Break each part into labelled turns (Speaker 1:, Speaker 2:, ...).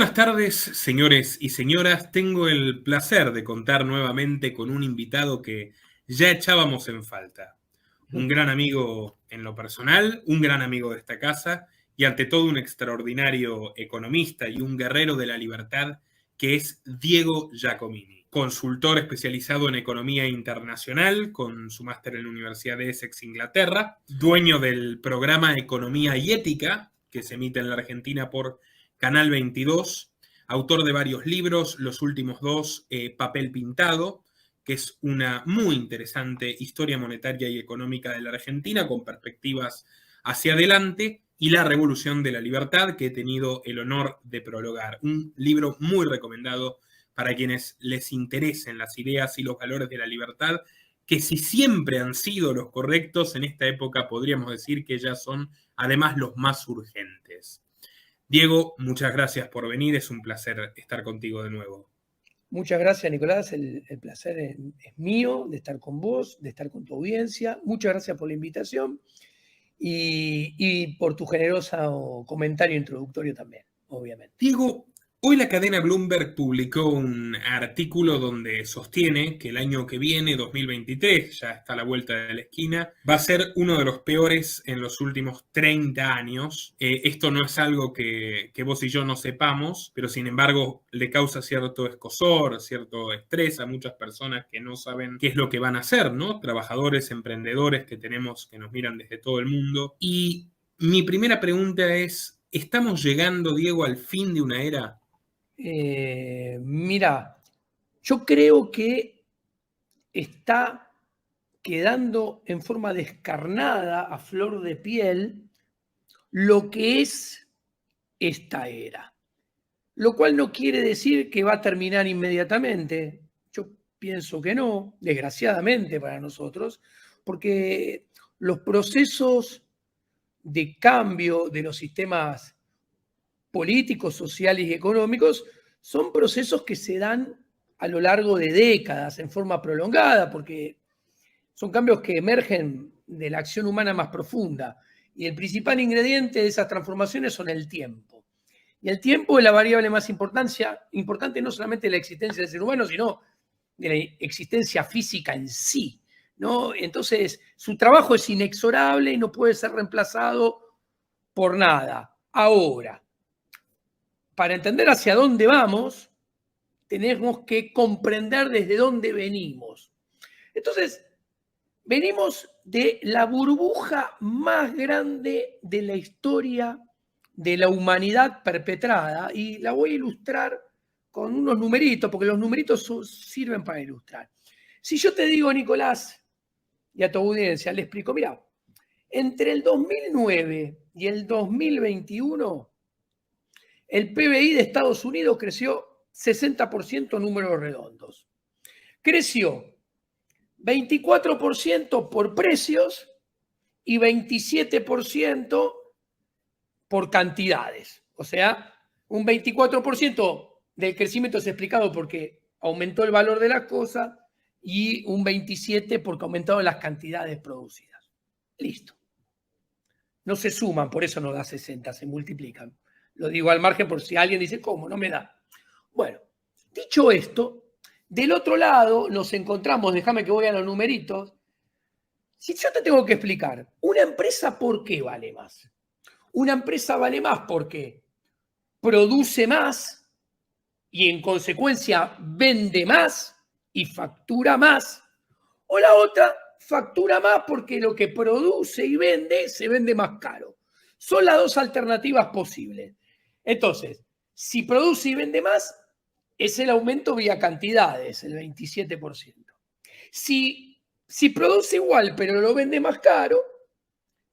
Speaker 1: buenas tardes, señores y señoras. Tengo el placer de contar nuevamente con un invitado que ya echábamos en falta. Un gran amigo en lo personal, un gran amigo de esta casa y ante todo un extraordinario economista y un guerrero de la libertad que es Diego Giacomini, consultor especializado en economía internacional con su máster en la Universidad de Essex, Inglaterra, dueño del programa Economía y Ética que se emite en la Argentina por Canal 22, autor de varios libros, los últimos dos, Papel Pintado, que es una muy interesante historia monetaria y económica de la Argentina con perspectivas hacia adelante, y La Revolución de la Libertad, que he tenido el honor de prologar. Un libro muy recomendado para quienes les interesen las ideas y los valores de la libertad, que si siempre han sido los correctos, en esta época podríamos decir que ya son además los más urgentes. Diego, muchas gracias por venir, es un placer estar contigo de nuevo.
Speaker 2: Muchas gracias, Nicolás, el placer es mío de estar con vos, de estar con tu audiencia. Muchas gracias por la invitación y por tu generoso comentario introductorio también, obviamente.
Speaker 1: Diego, hoy la cadena Bloomberg publicó un artículo donde sostiene que el año que viene, 2023, ya está a la vuelta de la esquina, va a ser uno de los peores en los últimos 30 años. Esto no es algo que vos y yo no sepamos, pero sin embargo le causa cierto escozor, cierto estrés a muchas personas que no saben qué es lo que van a hacer, ¿no? Trabajadores, emprendedores que tenemos, que nos miran desde todo el mundo. Y mi primera pregunta es, ¿estamos llegando, Diego, al fin de una era?
Speaker 2: Mira, yo creo que está quedando en forma descarnada, a flor de piel, lo que es esta era. Lo cual no quiere decir que va a terminar inmediatamente. Yo pienso que no, desgraciadamente para nosotros, porque los procesos de cambio de los sistemas políticos, sociales y económicos son procesos que se dan a lo largo de décadas en forma prolongada, porque son cambios que emergen de la acción humana más profunda. Y el principal ingrediente de esas transformaciones son el tiempo. Y el tiempo es la variable más importante no solamente de la existencia del ser humano, sino de la existencia física en sí, ¿no? Entonces, su trabajo es inexorable y no puede ser reemplazado por nada. Ahora, para entender hacia dónde vamos, tenemos que comprender desde dónde venimos. Entonces, venimos de la burbuja más grande de la historia de la humanidad perpetrada y la voy a ilustrar con unos numeritos, porque los numeritos sirven para ilustrar. Si yo te digo, Nicolás, y a tu audiencia le explico, mira, entre el 2009 y el 2021, el PBI de Estados Unidos creció 60% números redondos. Creció 24% por precios y 27% por cantidades. O sea, un 24% del crecimiento es explicado porque aumentó el valor de las cosas y un 27% porque aumentaron las cantidades producidas. Listo. No se suman, por eso no da 60, se multiplican. Lo digo al margen por si alguien dice, ¿cómo? No me da. Bueno, dicho esto, del otro lado nos encontramos, déjame que voy a los numeritos. Si yo te tengo que explicar, una empresa, ¿por qué vale más? Una empresa vale más porque produce más y en consecuencia vende más y factura más. O la otra, factura más porque lo que produce y vende se vende más caro. Son las dos alternativas posibles. Entonces, si produce y vende más, es el aumento vía cantidades, el 27%. Si produce igual pero lo vende más caro,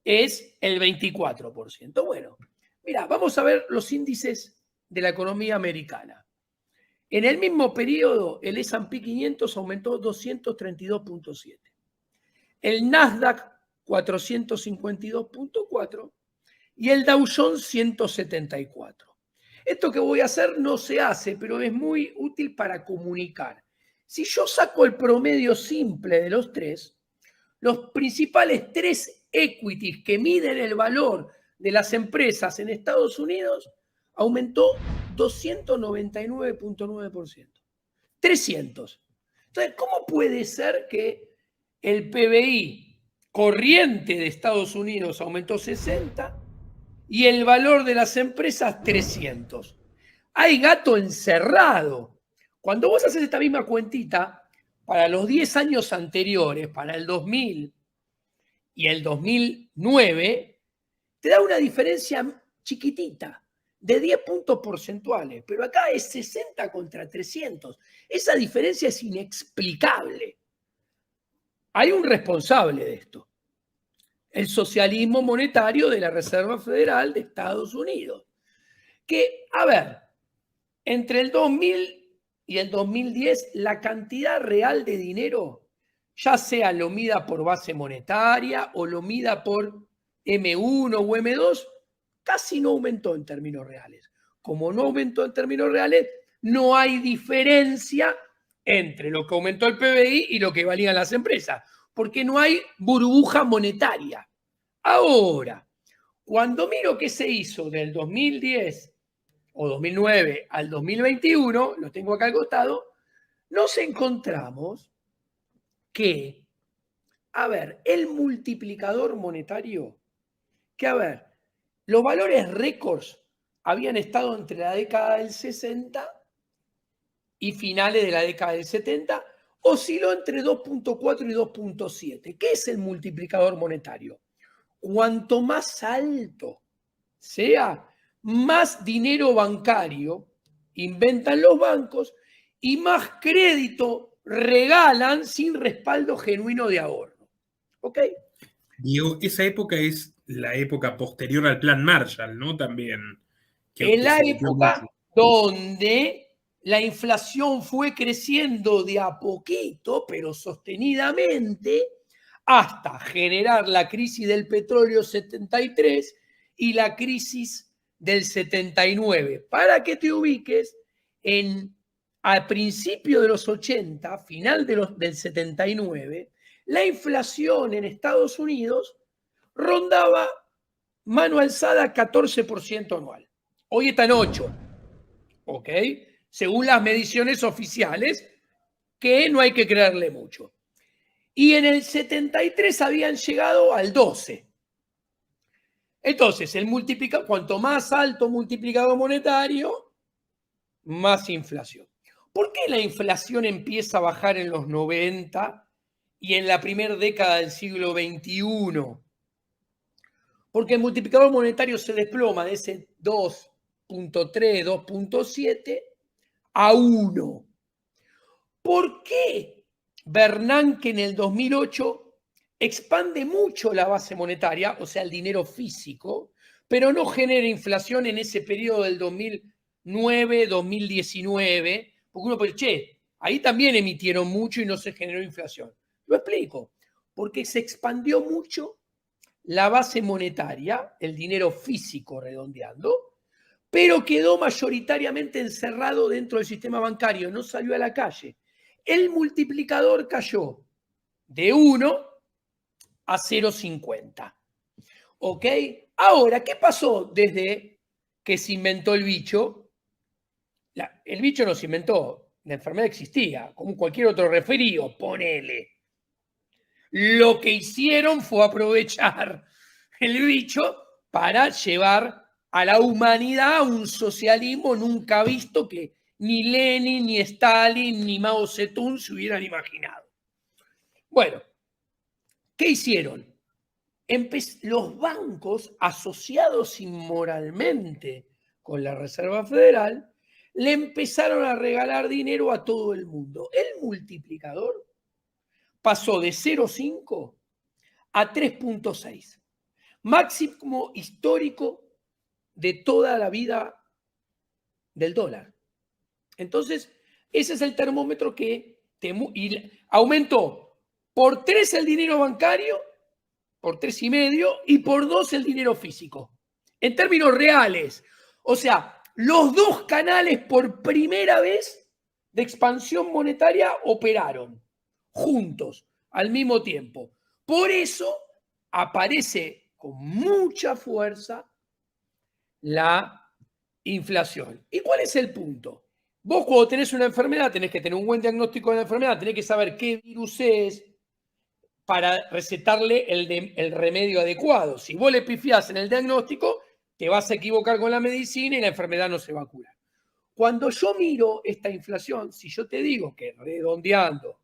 Speaker 2: es el 24%. Bueno, mira, vamos a ver los índices de la economía americana. En el mismo periodo, el S&P 500 aumentó 232.7. El Nasdaq 452.4 y el Dow Jones 174. Esto que voy a hacer no se hace, pero es muy útil para comunicar. Si yo saco el promedio simple de los tres, los principales tres equities que miden el valor de las empresas en Estados Unidos aumentó 299.9%. 300. Entonces, ¿cómo puede ser que el PBI corriente de Estados Unidos aumentó 60 y el valor de las empresas 300? Hay gato encerrado. Cuando vos haces esta misma cuentita, para los 10 años anteriores, para el 2000 y el 2009, te da una diferencia chiquitita, de 10 puntos porcentuales, pero acá es 60 contra 300. Esa diferencia es inexplicable. Hay un responsable de esto, el socialismo monetario de la Reserva Federal de Estados Unidos, que, a ver, entre el 2000 y el 2010, la cantidad real de dinero, ya sea lo mida por base monetaria o lo mida por M1 o M2, casi no aumentó en términos reales. Como no aumentó en términos reales, no hay diferencia entre lo que aumentó el PBI y lo que valían las empresas, porque no hay burbuja monetaria. Ahora, cuando miro qué se hizo del 2010 o 2009 al 2021, lo tengo acá al costado, nos encontramos que, a ver, el multiplicador monetario, que a ver, los valores récords habían estado entre la década del 60 y finales de la década del 70, osciló entre 2.4 y 2.7. ¿Qué es el multiplicador monetario? Cuanto más alto sea, más dinero bancario inventan los bancos y más crédito regalan sin respaldo genuino de ahorro. ¿Ok?
Speaker 1: Digo, esa época es la época posterior al Plan Marshall, ¿no? También.
Speaker 2: En
Speaker 1: Que
Speaker 2: la
Speaker 1: se copió mucho.
Speaker 2: época donde la inflación fue creciendo de a poquito, pero sostenidamente, hasta generar la crisis del petróleo 73 y la crisis del 79. Para que te ubiques, al principio de los 80, final del 79, la inflación en Estados Unidos rondaba mano alzada 14% anual. Hoy está en 8, ¿ok? Según las mediciones oficiales, que no hay que creerle mucho. Y en el 73 habían llegado al 12. Entonces, cuanto más alto multiplicador monetario, más inflación. ¿Por qué la inflación empieza a bajar en los 90 y en la primera década del siglo XXI? Porque el multiplicador monetario se desploma de ese 2.3, 2.7 a 1. ¿Por qué Bernanke en el 2008 expande mucho la base monetaria, o sea, el dinero físico, pero no genera inflación en ese periodo del 2009, 2019? Porque uno puede decir, che, ahí también emitieron mucho y no se generó inflación. Lo explico. Porque se expandió mucho la base monetaria, el dinero físico redondeando, pero quedó mayoritariamente encerrado dentro del sistema bancario, no salió a la calle. El multiplicador cayó de 1 a 0,50. ¿Ok? Ahora, ¿qué pasó desde que se inventó el bicho? El bicho no se inventó, la enfermedad existía, como cualquier otro resfrío, ponele. Lo que hicieron fue aprovechar el bicho para llevar a la humanidad a un socialismo nunca visto que ni Lenin, ni Stalin, ni Mao Zedong se hubieran imaginado. Bueno, ¿qué hicieron? Los bancos asociados inmoralmente con la Reserva Federal le empezaron a regalar dinero a todo el mundo. El multiplicador pasó de 0,5 a 3,6. Máximo histórico de toda la vida del dólar. Entonces, ese es el termómetro que aumentó por 3 el dinero bancario, por 3,5, y por 2 el dinero físico. En términos reales. O sea, los dos canales por primera vez de expansión monetaria operaron juntos al mismo tiempo. Por eso aparece con mucha fuerza la inflación. ¿Y cuál es el punto? Vos cuando tenés una enfermedad tenés que tener un buen diagnóstico de la enfermedad, tenés que saber qué virus es para recetarle el remedio adecuado. Si vos le pifiás en el diagnóstico, te vas a equivocar con la medicina y la enfermedad no se va a curar. Cuando yo miro esta inflación, si yo te digo que redondeando,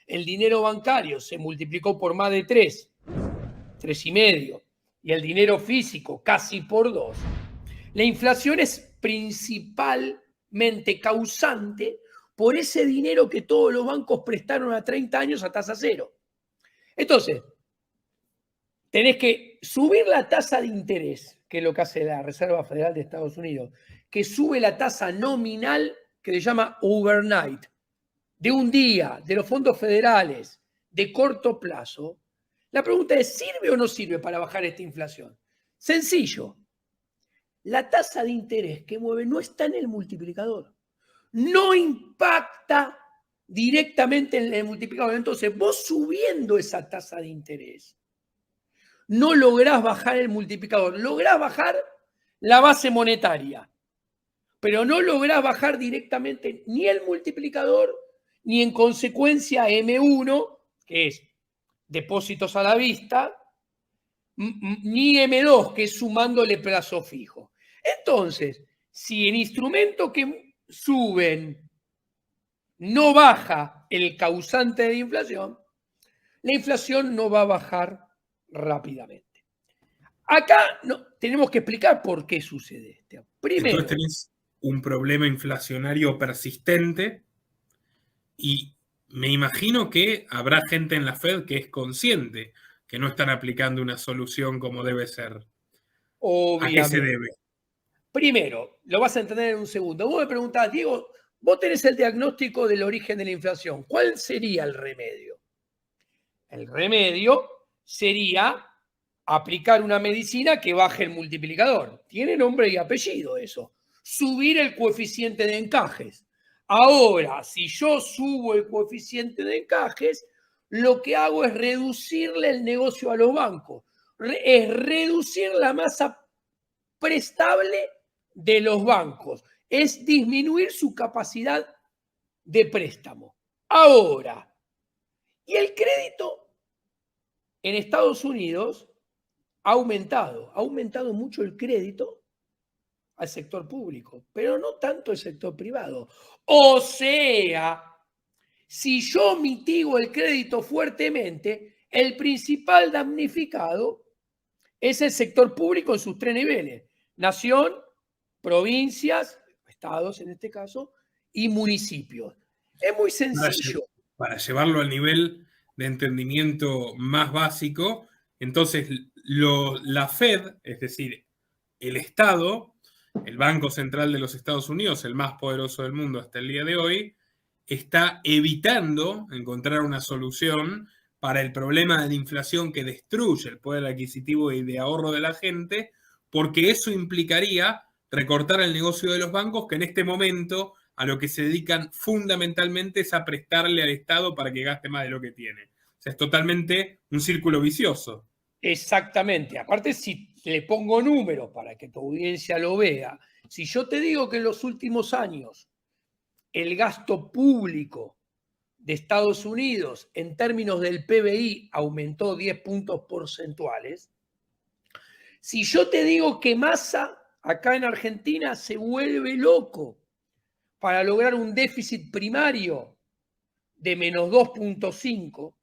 Speaker 2: el dinero bancario se multiplicó por más de 3, 3,5, y el dinero físico casi por 2, la inflación es principalmente causante por ese dinero que todos los bancos prestaron a 30 años a tasa cero. Entonces, tenés que subir la tasa de interés, que es lo que hace la Reserva Federal de Estados Unidos, que sube la tasa nominal, que se llama overnight, de un día, de los fondos federales, de corto plazo. La pregunta es, ¿sirve o no sirve para bajar esta inflación? Sencillo. La tasa de interés que mueve no está en el multiplicador. No impacta directamente en el multiplicador. Entonces, vos subiendo esa tasa de interés, no lográs bajar el multiplicador. Lográs bajar la base monetaria, pero no lográs bajar directamente ni el multiplicador, ni en consecuencia M1, que es depósitos a la vista, ni M2, que es sumándole plazo fijo. Entonces, si en instrumentos que suben no baja el causante de inflación, la inflación no va a bajar rápidamente. Acá tenemos que explicar por qué sucede esto. Primero,
Speaker 1: entonces tenés un problema inflacionario persistente y me imagino que habrá gente en la Fed que es consciente que no están aplicando una solución como debe ser.
Speaker 2: obviamente.
Speaker 1: ¿A qué se debe?
Speaker 2: Primero, lo vas a entender en un segundo. Vos me preguntás, Diego, vos tenés el diagnóstico del origen de la inflación. ¿Cuál sería el remedio? El remedio sería aplicar una medicina que baje el multiplicador. Tiene nombre y apellido eso. Subir el coeficiente de encajes. Ahora, si yo subo el coeficiente de encajes, lo que hago es reducirle el negocio a los bancos. Es reducir la masa prestable de los bancos. Es disminuir su capacidad de préstamo. Ahora, y el crédito en Estados Unidos ha aumentado mucho el crédito al sector público, pero no tanto el sector privado. O sea, si yo mitigo el crédito fuertemente, el principal damnificado es el sector público en sus 3 niveles: nación, provincias, estados en este caso, y municipios. Es muy sencillo.
Speaker 1: Para llevarlo al nivel de entendimiento más básico, entonces la Fed, es decir, el Estado, el Banco Central de los Estados Unidos, el más poderoso del mundo hasta el día de hoy, está evitando encontrar una solución para el problema de inflación que destruye el poder adquisitivo y de ahorro de la gente, porque eso implicaría recortar el negocio de los bancos, que en este momento a lo que se dedican fundamentalmente es a prestarle al Estado para que gaste más de lo que tiene. O sea, es totalmente un círculo vicioso.
Speaker 2: Exactamente. Aparte, si le pongo números para que tu audiencia lo vea, si yo te digo que en los últimos años el gasto público de Estados Unidos en términos del PBI aumentó 10 puntos porcentuales, si yo te digo que Massa acá en Argentina se vuelve loco para lograr un déficit primario de menos 2,5,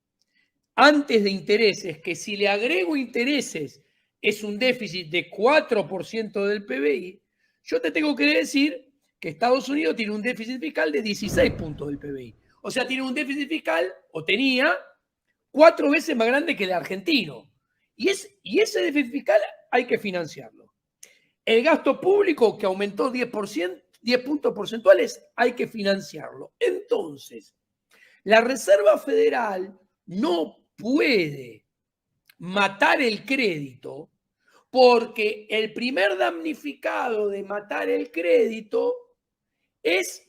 Speaker 2: antes de intereses, que si le agrego intereses es un déficit de 4% del PBI, yo te tengo que decir que Estados Unidos tiene un déficit fiscal de 16 puntos del PBI. O sea, tiene un déficit fiscal, o tenía, 4 veces más grande que el argentino. Y ese déficit fiscal hay que financiarlo. El gasto público, que aumentó 10 puntos porcentuales, hay que financiarlo. Entonces, la Reserva Federal no puede matar el crédito, porque el primer damnificado de matar el crédito es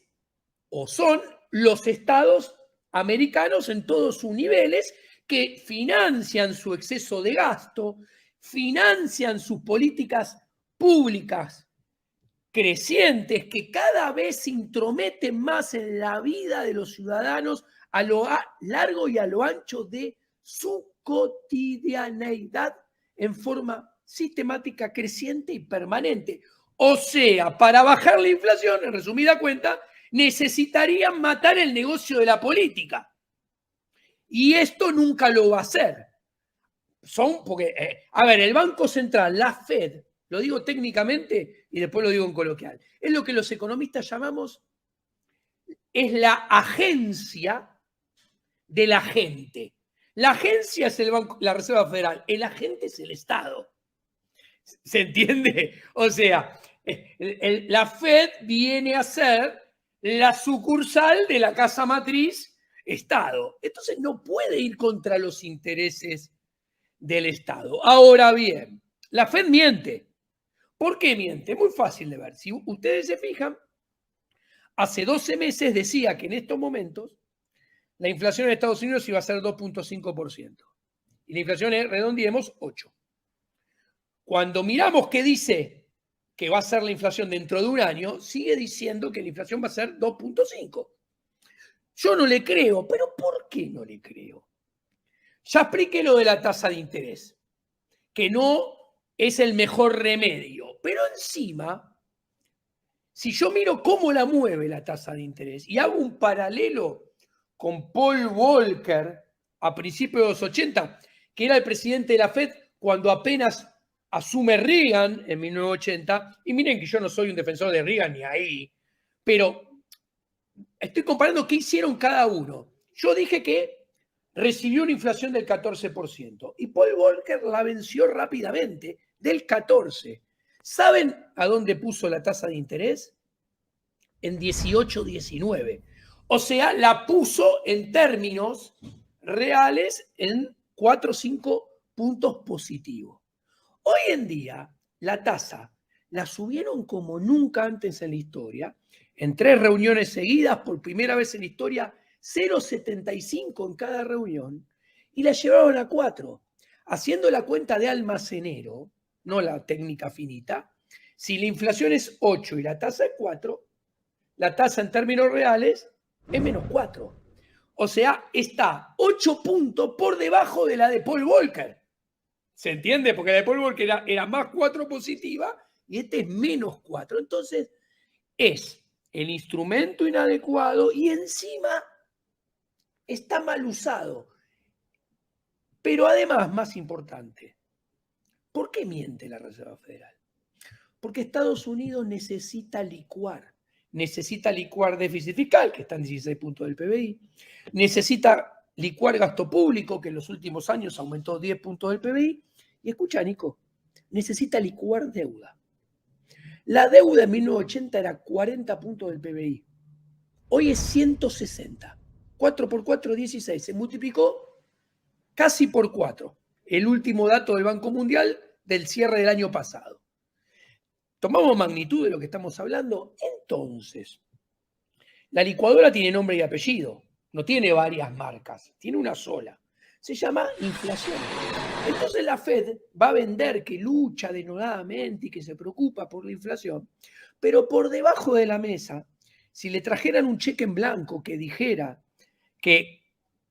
Speaker 2: o son los estados americanos en todos sus niveles, que financian su exceso de gasto, financian sus políticas públicas crecientes que cada vez se intrometen más en la vida de los ciudadanos a lo largo y a lo ancho de su cotidianeidad en forma sistemática, creciente y permanente. O sea, para bajar la inflación, en resumida cuenta, necesitarían matar el negocio de la política. Y esto nunca lo va a hacer. A ver, el Banco Central, la Fed, lo digo técnicamente y después lo digo en coloquial, es lo que los economistas llamamos, es la agencia de la gente. La agencia es la Reserva Federal, el agente es el Estado. ¿Se entiende? O sea, la Fed viene a ser la sucursal de la casa matriz Estado. Entonces no puede ir contra los intereses del Estado. Ahora bien, la Fed miente. ¿Por qué miente? Muy fácil de ver. Si ustedes se fijan, hace 12 meses decía que en estos momentos la inflación en Estados Unidos iba a ser 2.5%. Y la inflación, redondeemos, 8%. Cuando miramos qué dice que va a ser la inflación dentro de un año, sigue diciendo que la inflación va a ser 2.5%. Yo no le creo, pero ¿por qué no le creo? Ya expliqué lo de la tasa de interés, que no es el mejor remedio, pero encima, si yo miro cómo la mueve la tasa de interés y hago un paralelo con Paul Volcker a principios de los 80, que era el presidente de la Fed cuando apenas asume Reagan en 1980, y miren que yo no soy un defensor de Reagan ni ahí, pero estoy comparando qué hicieron cada uno. Yo dije que recibió una inflación del 14% y Paul Volcker la venció rápidamente del 14%. ¿Saben a dónde puso la tasa de interés? En 18-19. O sea, la puso en términos reales en 4 o 5 puntos positivos. Hoy en día, la tasa la subieron como nunca antes en la historia, en 3 reuniones seguidas, por primera vez en la historia, 0,75 en cada reunión, y la llevaron a 4. Haciendo la cuenta de almacenero, no la técnica finita, si la inflación es 8 y la tasa es 4, la tasa en términos reales es menos 4. O sea, está 8 puntos por debajo de la de Paul Volcker. ¿Se entiende? Porque la de Paul Volcker era más 4 positiva y este es menos 4. Entonces, es el instrumento inadecuado y encima está mal usado. Pero además, más importante, ¿por qué miente la Reserva Federal? Porque Estados Unidos necesita licuar déficit fiscal, que está en 16 puntos del PBI, necesita licuar gasto público, que en los últimos años aumentó 10 puntos del PBI, y escucha, Nico, necesita licuar deuda. La deuda en 1980 era 40 puntos del PBI, hoy es 160, 4 por 4, 16, se multiplicó casi por 4, el último dato del Banco Mundial del cierre del año pasado. ¿Tomamos magnitud de lo que estamos hablando? Entonces, la licuadora tiene nombre y apellido, no tiene varias marcas, tiene una sola. Se llama inflación. Entonces la Fed va a vender que lucha denodadamente y que se preocupa por la inflación, pero por debajo de la mesa, si le trajeran un cheque en blanco que dijera que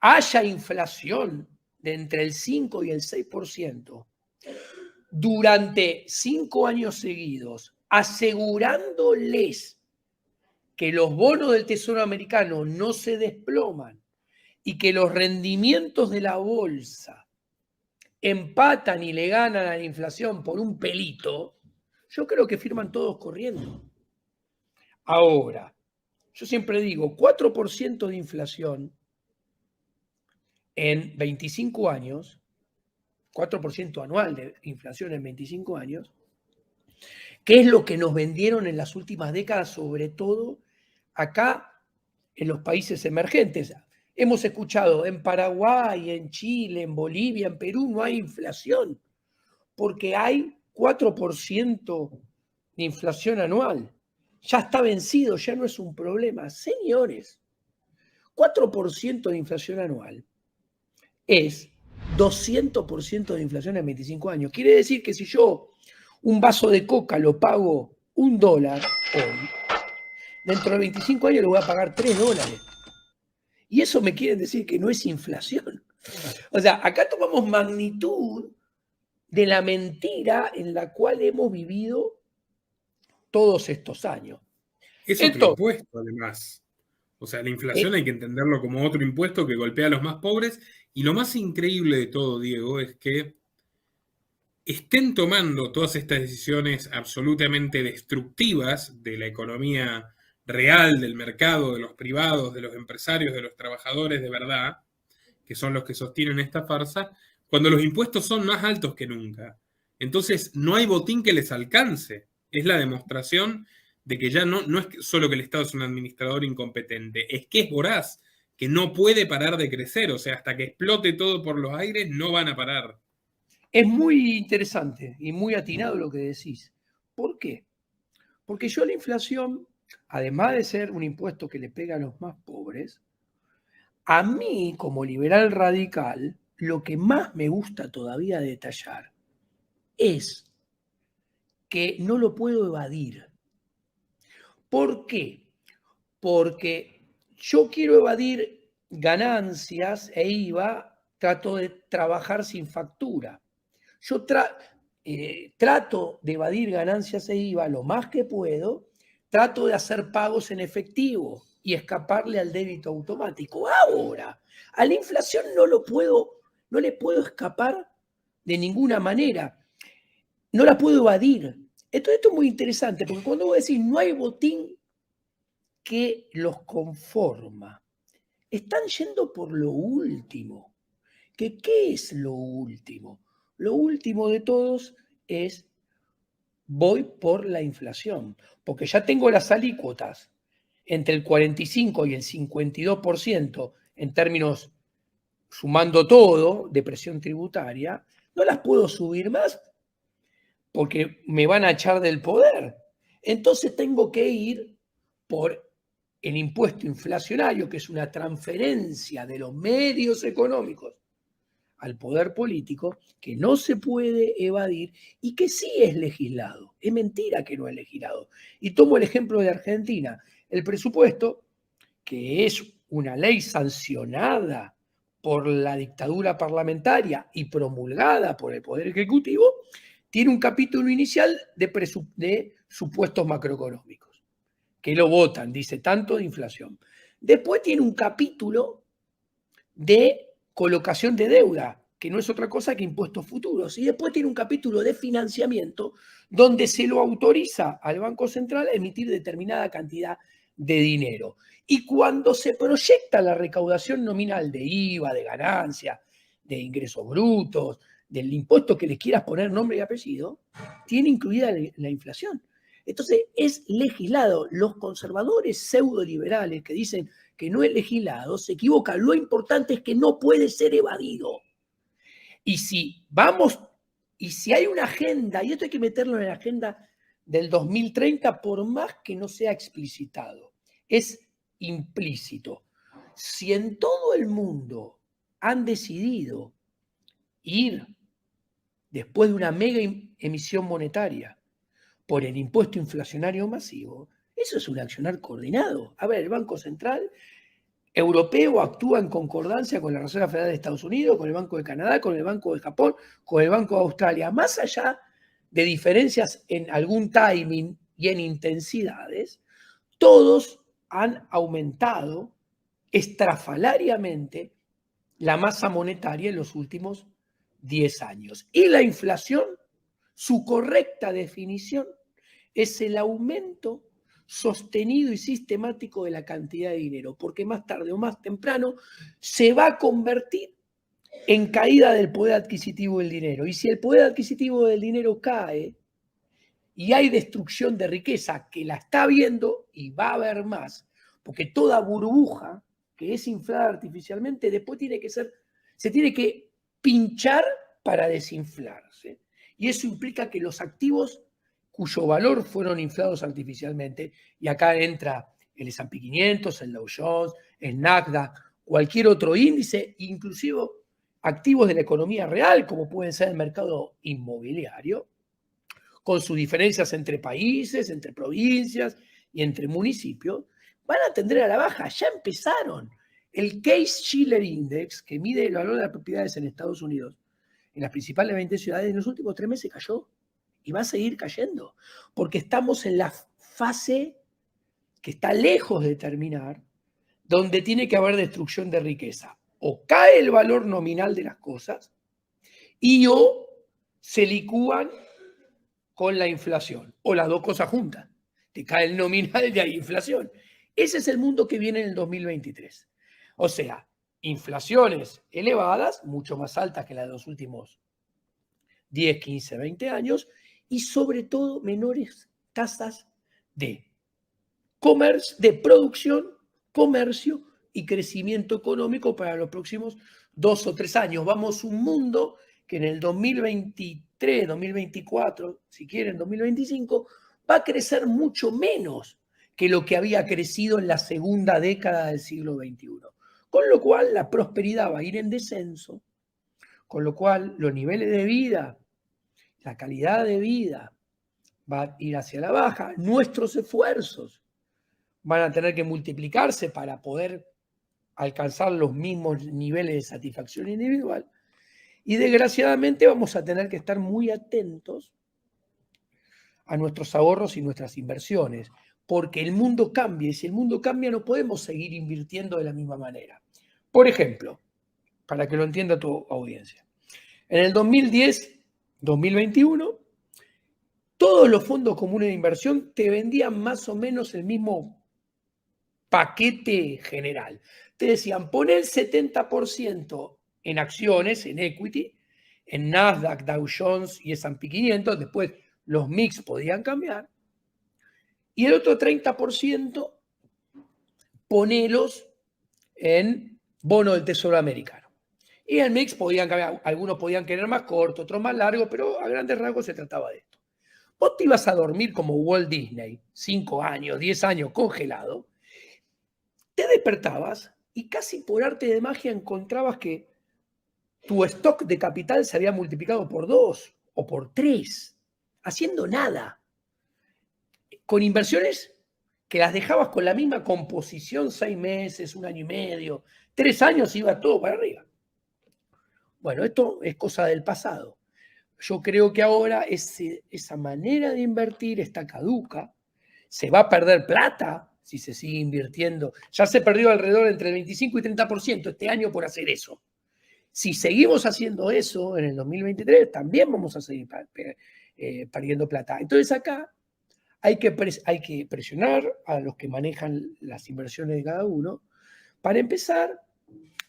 Speaker 2: haya inflación de entre el 5 y el 6%, durante 5 años seguidos, asegurándoles que los bonos del Tesoro americano no se desploman y que los rendimientos de la bolsa empatan y le ganan a la inflación por un pelito, yo creo que firman todos corriendo. Ahora, yo siempre digo, 4% de inflación en 25 años, 4% anual de inflación en 25 años, que es lo que nos vendieron en las últimas décadas, sobre todo acá en los países emergentes. Hemos escuchado en Paraguay, en Chile, en Bolivia, en Perú, no hay inflación, porque hay 4% de inflación anual. Ya está vencido, ya no es un problema. Señores, 4% de inflación anual es 200% de inflación en 25 años. Quiere decir que si yo un vaso de coca lo pago $1, hoy, dentro de 25 años le voy a pagar $3. Y eso me quieren decir que no es inflación. O sea, acá tomamos magnitud de la mentira en la cual hemos vivido todos estos años.
Speaker 1: Es otro
Speaker 2: Entonces,
Speaker 1: impuesto, además. O sea, la inflación hay que entenderlo como otro impuesto que golpea a los más pobres. Y lo más increíble de todo, Diego, es que estén tomando todas estas decisiones absolutamente destructivas de la economía real, del mercado, de los privados, de los empresarios, de los trabajadores de verdad, que son los que sostienen esta farsa, cuando los impuestos son más altos que nunca. Entonces, no hay botín que les alcance. Es la demostración de que ya no es solo que el Estado es un administrador incompetente, es que es voraz, que no puede parar de crecer. O sea, hasta que explote todo por los aires, no van a parar.
Speaker 2: es muy interesante y muy atinado lo que decís. ¿Por qué? Porque yo la inflación, además de ser un impuesto que le pega a los más pobres, a mí como liberal radical, lo que más me gusta todavía detallar es que no lo puedo evadir. ¿Por qué? Porque yo quiero evadir ganancias e IVA, trato de trabajar sin factura. Yo trato de evadir ganancias e IVA lo más que puedo, trato de hacer pagos en efectivo y escaparle al débito automático. Ahora, a la inflación no le puedo escapar de ninguna manera, no la puedo evadir. Entonces esto es muy interesante, porque cuando vos decís no hay botín que los conforma, están yendo por lo último. ¿Qué es lo último? Lo último de todos es voy por la inflación, porque ya tengo las alícuotas entre el 45 y el 52% en términos, sumando todo, de presión tributaria, no las puedo subir más porque me van a echar del poder. Entonces tengo que ir por el impuesto inflacionario, que es una transferencia de los medios económicos al poder político, que no se puede evadir y que sí es legislado. Es mentira que no es legislado. Y tomo el ejemplo de Argentina. El presupuesto, que es una ley sancionada por la dictadura parlamentaria y promulgada por el Poder Ejecutivo, tiene un capítulo inicial de supuestos macroeconómicos, que lo votan, dice tanto de inflación. Después tiene un capítulo de colocación de deuda, que no es otra cosa que impuestos futuros. Y después tiene un capítulo de financiamiento donde se lo autoriza al Banco Central a emitir determinada cantidad de dinero. Y cuando se proyecta la recaudación nominal de IVA, de ganancia, de ingresos brutos, del impuesto que le quieras poner nombre y apellido, tiene incluida la inflación. Entonces es legislado. Los conservadores pseudo-liberales que dicen que no es legislado se equivocan. Lo importante es que no puede ser evadido. Y si hay una agenda, y esto hay que meterlo en la agenda del 2030, por más que no sea explicitado, es implícito. Si en todo el mundo han decidido ir después de una mega emisión monetaria por el impuesto inflacionario masivo, eso es un accionar coordinado. A ver, el Banco Central Europeo actúa en concordancia con la Reserva Federal de Estados Unidos, con el Banco de Canadá, con el Banco de Japón, con el Banco de Australia. Más allá de diferencias en algún timing y en intensidades, todos han aumentado estrafalariamente la masa monetaria en los últimos 10 años. Y la inflación, su correcta definición, es el aumento sostenido y sistemático de la cantidad de dinero, porque más tarde o más temprano se va a convertir en caída del poder adquisitivo del dinero. Y si el poder adquisitivo del dinero cae y hay destrucción de riqueza, que la está habiendo y va a haber más, porque toda burbuja que es inflada artificialmente después se tiene que pinchar para desinflarse. Y eso implica que los activos cuyo valor fueron inflados artificialmente, y acá entra el S&P 500, el Dow Jones, el Nasdaq, cualquier otro índice, inclusive activos de la economía real, como pueden ser el mercado inmobiliario, con sus diferencias entre países, entre provincias y entre municipios, van a tender a la baja. Ya empezaron. El Case-Shiller Index, que mide el valor de las propiedades en Estados Unidos, en las principales 20 ciudades, en los últimos 3 meses cayó. Y va a seguir cayendo. Porque estamos en la fase que está lejos de terminar, donde tiene que haber destrucción de riqueza. O cae el valor nominal de las cosas y o se licúan con la inflación. O las dos cosas juntas. Te cae el nominal y hay inflación. Ese es el mundo que viene en el 2023. O sea, inflaciones elevadas, mucho más altas que las de los últimos 10, 15, 20 años, y sobre todo menores tasas de producción, comercio y crecimiento económico para los próximos 2 o 3 años. Vamos a un mundo que en el 2023, 2024, si quieren 2025, va a crecer mucho menos que lo que había crecido en la segunda década del siglo XXI. Con lo cual la prosperidad va a ir en descenso, con lo cual los niveles de vida, la calidad de vida va a ir hacia la baja, nuestros esfuerzos van a tener que multiplicarse para poder alcanzar los mismos niveles de satisfacción individual y desgraciadamente vamos a tener que estar muy atentos a nuestros ahorros y nuestras inversiones, porque el mundo cambia y si el mundo cambia no podemos seguir invirtiendo de la misma manera. Por ejemplo, para que lo entienda tu audiencia, en el 2010-2021, todos los fondos comunes de inversión te vendían más o menos el mismo paquete general. Te decían, pon el 70% en acciones, en equity, en Nasdaq, Dow Jones y S&P 500, después los mix podían cambiar, y el otro 30% ponelos en bono del Tesoro americano. Y el mix podían cambiar, algunos podían querer más corto, otros más largo, pero a grandes rasgos se trataba de esto. Vos te ibas a dormir como Walt Disney, 5 años, 10 años congelado, te despertabas y casi por arte de magia encontrabas que tu stock de capital se había multiplicado por 2 o por 3, haciendo nada, con inversiones que las dejabas con la misma composición 6 meses, 1 año y medio, 3 años iba todo para arriba. Bueno, esto es cosa del pasado. Yo creo que ahora esa manera de invertir está caduca, se va a perder plata si se sigue invirtiendo. Ya se perdió alrededor entre el 25 y 30% este año por hacer eso. Si seguimos haciendo eso en el 2023, también vamos a seguir perdiendo plata. Entonces acá hay que presionar a los que manejan las inversiones de cada uno para empezar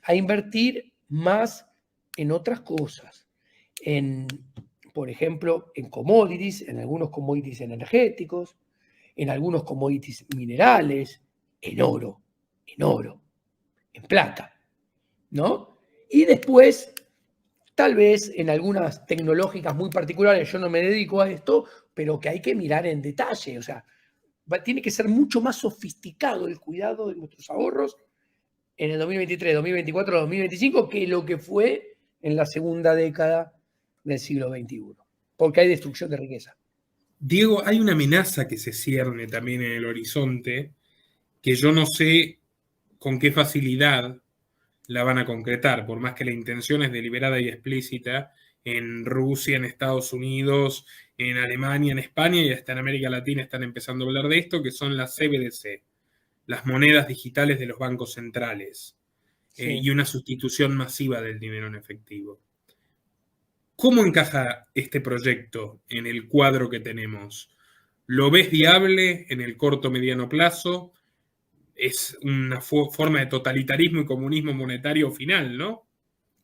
Speaker 2: a invertir más en otras cosas. Por ejemplo, en commodities, en algunos commodities energéticos, en algunos commodities minerales, en oro, en plata, ¿no? Y después, tal vez en algunas tecnológicas muy particulares, yo no me dedico a esto, pero que hay que mirar en detalle, o sea, tiene que ser mucho más sofisticado el cuidado de nuestros ahorros en el 2023, 2024, 2025 que lo que fue en la segunda década del siglo XXI, porque hay destrucción de riqueza.
Speaker 1: Diego, hay una amenaza que se cierne también en el horizonte, que yo no sé con qué facilidad la van a concretar, por más que la intención es deliberada y explícita en Rusia, en Estados Unidos, en Alemania, en España y hasta en América Latina están empezando a hablar de esto, que son las CBDC, las monedas digitales de los bancos centrales, sí. Y una sustitución masiva del dinero en efectivo. ¿Cómo encaja este proyecto en el cuadro que tenemos? ¿Lo ves viable en el corto mediano plazo? Es una forma de totalitarismo y comunismo monetario final, ¿no?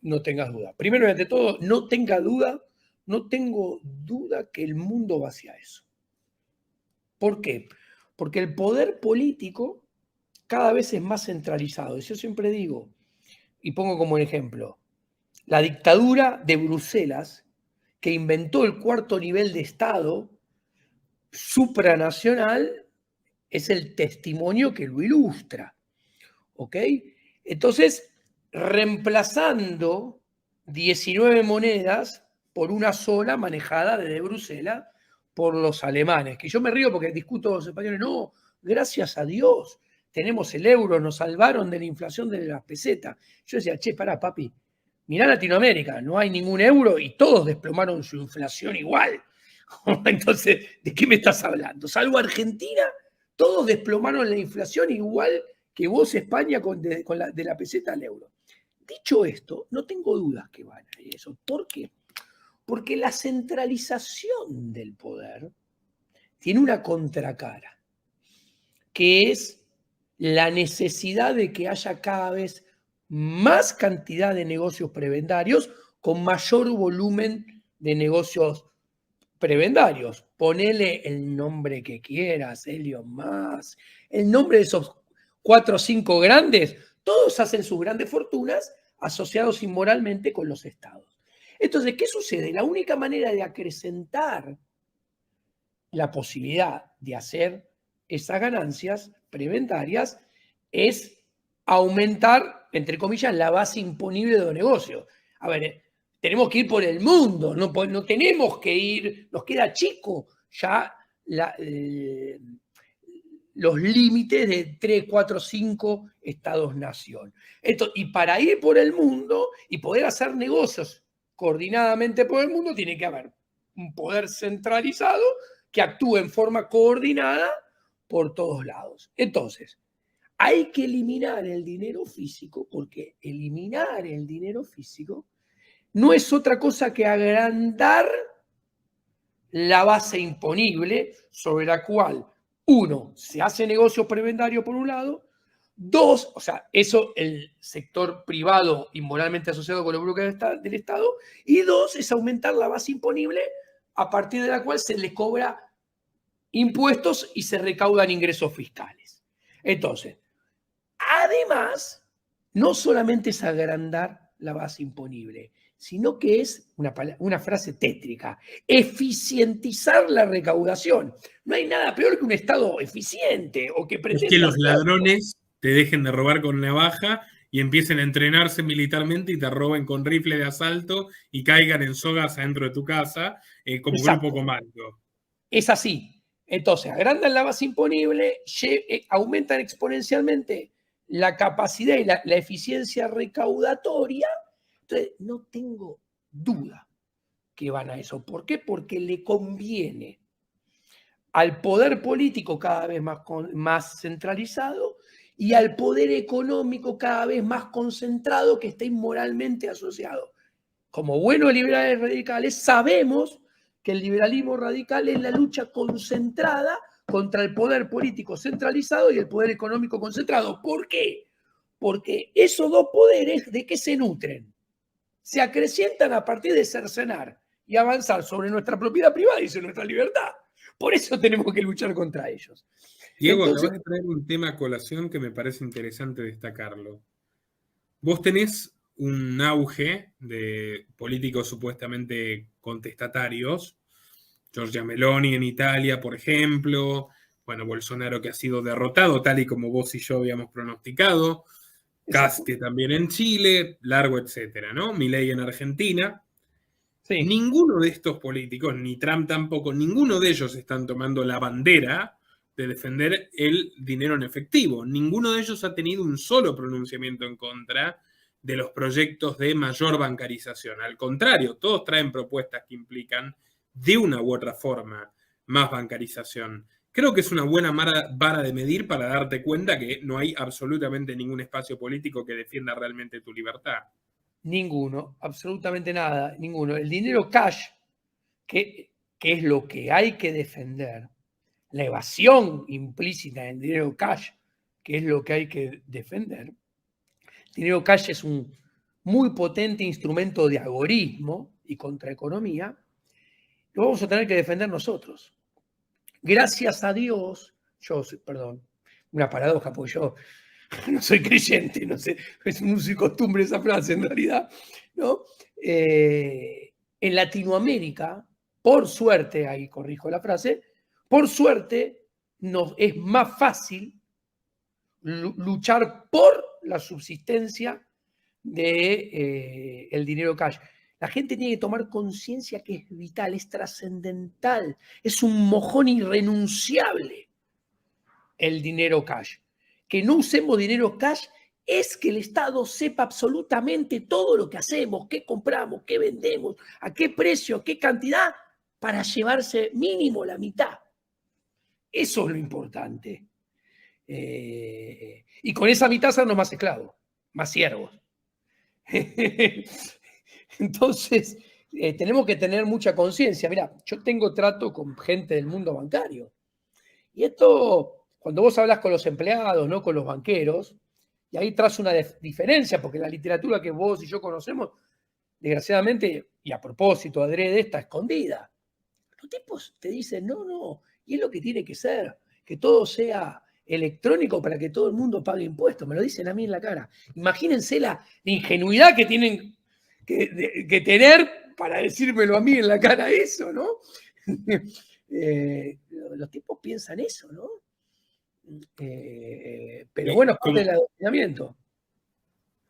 Speaker 2: No tengas duda. Primero y ante todo, no tengo duda que el mundo va hacia eso. ¿Por qué? Porque el poder político cada vez es más centralizado. Y yo siempre digo, y pongo como ejemplo, la dictadura de Bruselas, que inventó el cuarto nivel de Estado supranacional, es el testimonio que lo ilustra. ¿Ok? Entonces, reemplazando 19 monedas por una sola manejada desde Bruselas por los alemanes, que yo me río porque discuto los españoles, no, gracias a Dios, tenemos el euro, nos salvaron de la inflación de la peseta. Yo decía, che, pará, papi, mirá Latinoamérica, no hay ningún euro y todos desplomaron su inflación igual. Entonces, ¿de qué me estás hablando? Salvo Argentina, todos desplomaron la inflación igual que vos, España, de la peseta al euro. Dicho esto, no tengo dudas que van a eso. ¿Por qué? Porque la centralización del poder tiene una contracara, que es la necesidad de que haya cada vez más cantidad de negocios prebendarios con mayor volumen de negocios prebendarios. Ponele el nombre que quieras, Elon Musk, el nombre de esos 4 o 5 grandes, todos hacen sus grandes fortunas asociados inmoralmente con los estados. Entonces, ¿qué sucede? La única manera de acrecentar la posibilidad de hacer esas ganancias prebendarias es aumentar, entre comillas, la base imponible de los negocios. A ver, tenemos que ir por el mundo, no tenemos que ir, nos queda chico ya los límites de 3, 4, 5 estados-nación. Y para ir por el mundo y poder hacer negocios coordinadamente por el mundo, tiene que haber un poder centralizado que actúe en forma coordinada por todos lados. Entonces, hay que eliminar el dinero físico, porque eliminar el dinero físico no es otra cosa que agrandar la base imponible sobre la cual, uno, se hace negocio prebendario por un lado, dos, o sea, eso el sector privado inmoralmente asociado con los bloques del Estado, y dos, es aumentar la base imponible a partir de la cual se le cobra impuestos y se recaudan ingresos fiscales. Entonces, además, no solamente es agrandar la base imponible, sino que es una frase tétrica, eficientizar la recaudación. No hay nada peor que un Estado eficiente o que pretenda...
Speaker 1: Es que los ladrones te dejen de robar con navaja y empiecen a entrenarse militarmente y te roben con rifle de asalto y caigan en sogas adentro de tu casa como
Speaker 2: Exacto.
Speaker 1: grupo comando.
Speaker 2: Es así. Entonces, agrandan la base imponible, aumentan exponencialmente la capacidad y la eficiencia recaudatoria. Entonces, no tengo duda que van a eso. ¿Por qué? Porque le conviene al poder político cada vez más centralizado y al poder económico cada vez más concentrado que está inmoralmente asociado. Como buenos liberales radicales, sabemos que el liberalismo radical es la lucha concentrada contra el poder político centralizado y el poder económico concentrado. ¿Por qué? Porque esos dos poderes, ¿de qué se nutren? Se acrecientan a partir de cercenar y avanzar sobre nuestra propiedad privada y sobre nuestra libertad. Por eso tenemos que luchar contra ellos.
Speaker 1: Diego, acabas de traer un tema a colación que me parece interesante destacarlo. Vos tenés un auge de políticos supuestamente contestatarios, Giorgia Meloni en Italia, por ejemplo, bueno, Bolsonaro que ha sido derrotado, tal y como vos y yo habíamos pronosticado, Caste también en Chile, largo etcétera, ¿no? Milei en Argentina. Sí. Ninguno de estos políticos, ni Trump tampoco, ninguno de ellos están tomando la bandera de defender el dinero en efectivo. Ninguno de ellos ha tenido un solo pronunciamiento en contra de los proyectos de mayor bancarización. Al contrario, todos traen propuestas que implican de una u otra forma más bancarización. Creo que es una buena vara de medir para darte cuenta que no hay absolutamente ningún espacio político que defienda realmente tu libertad.
Speaker 2: Ninguno, absolutamente nada, ninguno. El dinero cash, que es lo que hay que defender, la evasión implícita en el dinero cash, que es lo que hay que defender. El dinero cash es un muy potente instrumento de agorismo y contraeconomía. Lo vamos a tener que defender nosotros. Gracias a Dios, una paradoja, porque yo no soy creyente, no sé, es un uso y costumbre esa frase en realidad, ¿no? En Latinoamérica, por suerte, ahí corrijo la frase, por suerte nos es más fácil luchar por la subsistencia del dinero cash. La gente tiene que tomar conciencia que es vital, es trascendental, es un mojón irrenunciable el dinero cash. Que no usemos dinero cash es que el Estado sepa absolutamente todo lo que hacemos, qué compramos, qué vendemos, a qué precio, a qué cantidad, para llevarse mínimo la mitad. Eso es lo importante. Y con esa mitad sernos más esclavos, más siervos. Entonces, tenemos que tener mucha conciencia. Mira, yo tengo trato con gente del mundo bancario. Y esto, cuando vos hablas con los empleados, no con los banqueros, y ahí traes una diferencia, porque la literatura que vos y yo conocemos, desgraciadamente, y a propósito, adrede, está escondida. Los tipos te dicen, no, y es lo que tiene que ser, que todo sea electrónico para que todo el mundo pague impuestos. Me lo dicen a mí en la cara. Imagínense la ingenuidad que tienen que tener para decírmelo a mí en la cara eso, ¿no? Los tipos piensan eso, ¿no? Pero bueno, es parte del adoctrinamiento.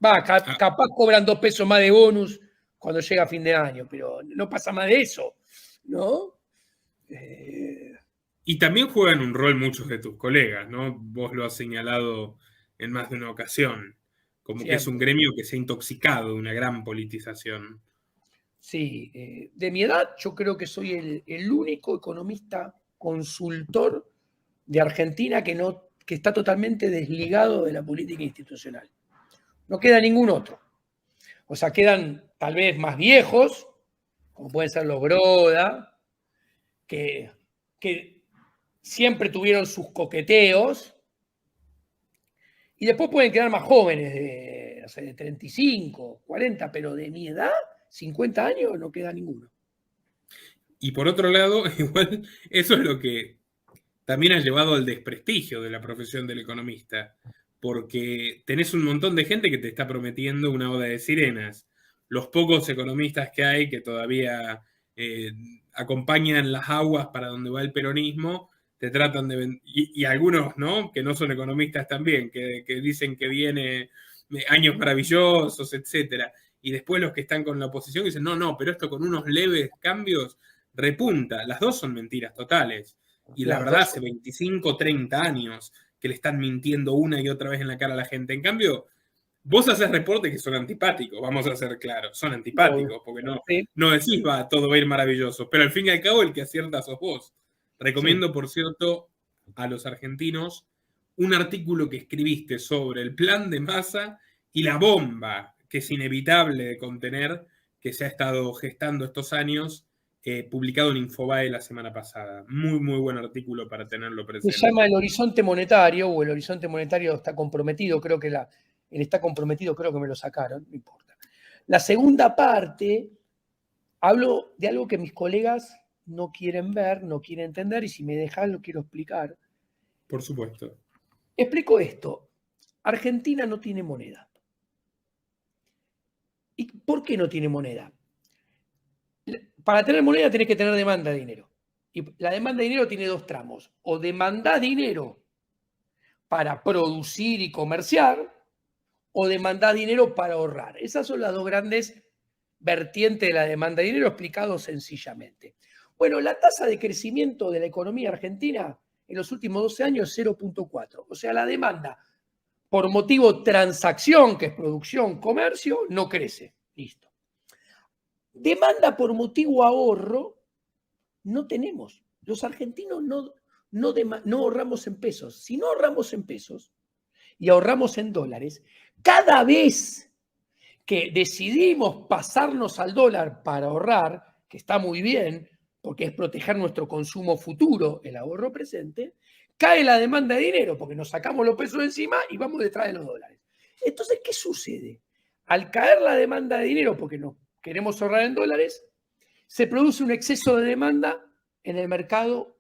Speaker 2: Capaz cobran 2 pesos más de bonus cuando llega fin de año, pero no pasa más de eso, ¿no?
Speaker 1: Y también juegan un rol muchos de tus colegas, ¿no? Vos lo has señalado en más de una ocasión, como que es un gremio que se ha intoxicado de una gran politización.
Speaker 2: Sí, de mi edad yo creo que soy el único economista consultor de Argentina que está totalmente desligado de la política institucional. No queda ningún otro. O sea, quedan tal vez más viejos, como pueden ser los Broda, que siempre tuvieron sus coqueteos, y después pueden quedar más jóvenes, de 35, 40, pero de mi edad, 50 años, no queda ninguno.
Speaker 1: Y por otro lado, igual, eso es lo que también ha llevado al desprestigio de la profesión del economista, porque tenés un montón de gente que te está prometiendo una oda de sirenas. Los pocos economistas que hay que todavía acompañan las aguas para donde va el peronismo, te tratan de... Y algunos, ¿no? Que no son economistas también, que dicen que viene años maravillosos, etcétera. Y después los que están con la oposición dicen, no, pero esto con unos leves cambios repunta. Las dos son mentiras totales. Y la verdad, hace 25, 30 años que le están mintiendo una y otra vez en la cara a la gente. En cambio, vos haces reportes que son antipáticos, vamos a ser claros, son antipáticos, porque no decís, todo va a ir maravilloso, pero al fin y al cabo el que acierta sos vos. Recomiendo, por cierto, a los argentinos un artículo que escribiste sobre el plan de Massa y la bomba que es inevitable de contener, que se ha estado gestando estos años, publicado en Infobae la semana pasada. Muy, muy buen artículo para tenerlo presente.
Speaker 2: Se llama El Horizonte Monetario, o El Horizonte Monetario está comprometido, creo que él está comprometido, creo que me lo sacaron, no importa. La segunda parte, hablo de algo que mis colegas no quieren ver, no quieren entender, y si me dejan lo quiero explicar.
Speaker 1: Por supuesto.
Speaker 2: Explico esto. Argentina no tiene moneda. ¿Y por qué no tiene moneda? Para tener moneda tenés que tener demanda de dinero. Y la demanda de dinero tiene 2 tramos. O demandás dinero para producir y comerciar, o demandás dinero para ahorrar. Esas son las 2 grandes vertientes de la demanda de dinero, explicado sencillamente. Bueno, la tasa de crecimiento de la economía argentina en los últimos 12 años es 0.4. O sea, la demanda por motivo transacción, que es producción, comercio, no crece. Listo. Demanda por motivo ahorro, no tenemos. Los argentinos no ahorramos en pesos. Si no ahorramos en pesos y ahorramos en dólares, cada vez que decidimos pasarnos al dólar para ahorrar, que está muy bien, porque es proteger nuestro consumo futuro, el ahorro presente, cae la demanda de dinero, porque nos sacamos los pesos de encima y vamos detrás de los dólares. Entonces, ¿qué sucede? Al caer la demanda de dinero, porque no queremos ahorrar en dólares, se produce un exceso de demanda en el mercado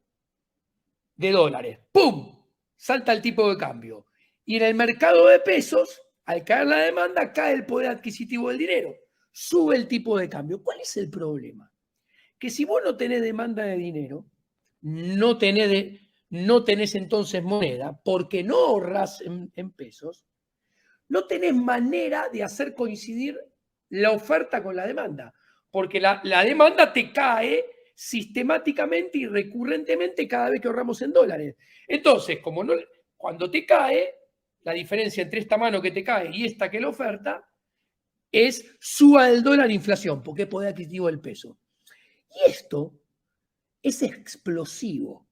Speaker 2: de dólares. ¡Pum! Salta el tipo de cambio. Y en el mercado de pesos, al caer la demanda, cae el poder adquisitivo del dinero. Sube el tipo de cambio. ¿Cuál es el problema? Que si vos no tenés demanda de dinero, no tenés entonces moneda, porque no ahorrás en pesos, no tenés manera de hacer coincidir la oferta con la demanda. porque la demanda te cae sistemáticamente y recurrentemente cada vez que ahorramos en dólares. Entonces, como no, cuando te cae, la diferencia entre esta mano que te cae y esta que la oferta es suba el dólar inflación, porque es poder adquisitivo del peso. Y esto es explosivo.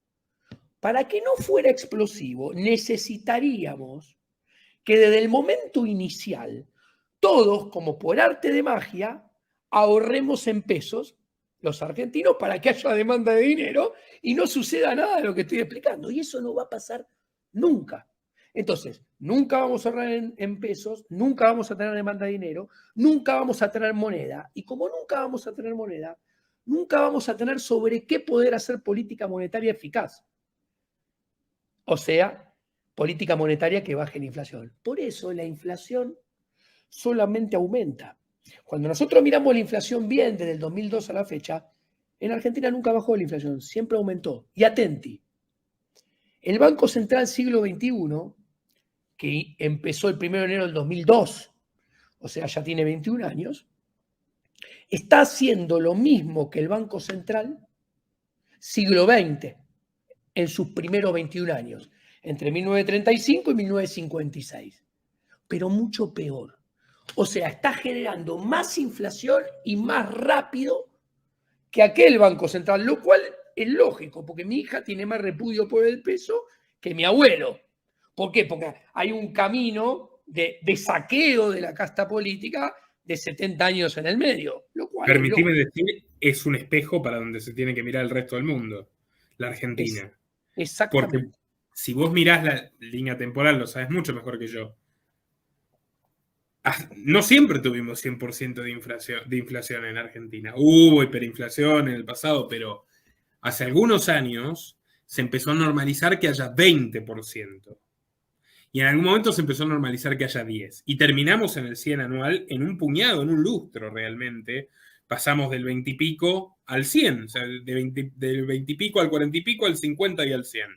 Speaker 2: Para que no fuera explosivo, necesitaríamos que desde el momento inicial, todos, como por arte de magia, ahorremos en pesos los argentinos para que haya demanda de dinero y no suceda nada de lo que estoy explicando. Y eso no va a pasar nunca. Entonces, nunca vamos a ahorrar en pesos, nunca vamos a tener demanda de dinero, nunca vamos a tener moneda. Y como nunca vamos a tener moneda, nunca vamos a tener sobre qué poder hacer política monetaria eficaz. O sea, política monetaria que baje la inflación. Por eso la inflación solamente aumenta. Cuando nosotros miramos la inflación bien desde el 2002 a la fecha, en Argentina nunca bajó la inflación, siempre aumentó. Y atenti, el Banco Central siglo XXI, que empezó el 1 de enero del 2002, o sea, ya tiene 21 años, está haciendo lo mismo que el Banco Central siglo XX, en sus primeros 21 años, entre 1935 y 1956, pero mucho peor. O sea, está generando más inflación y más rápido que aquel Banco Central, lo cual es lógico, porque mi hija tiene más repudio por el peso que mi abuelo. ¿Por qué? Porque hay un camino de saqueo de la casta política de 70 años en el medio, lo cual
Speaker 1: Permitime decir, es un espejo para donde se tiene que mirar el resto del mundo, la Argentina. Porque
Speaker 2: exactamente.
Speaker 1: si vos mirás la línea temporal, lo sabes mucho mejor que yo. No siempre tuvimos 100% de inflación en Argentina. Hubo hiperinflación en el pasado, pero hace algunos años se empezó a normalizar que haya 20%. Y en algún momento se empezó a normalizar que haya 10%. Y terminamos en el 100 anual en un puñado, en un lustro realmente. Pasamos del 20 y pico al 100, o sea, del 20 y pico al 40 y pico, al 50 y al 100.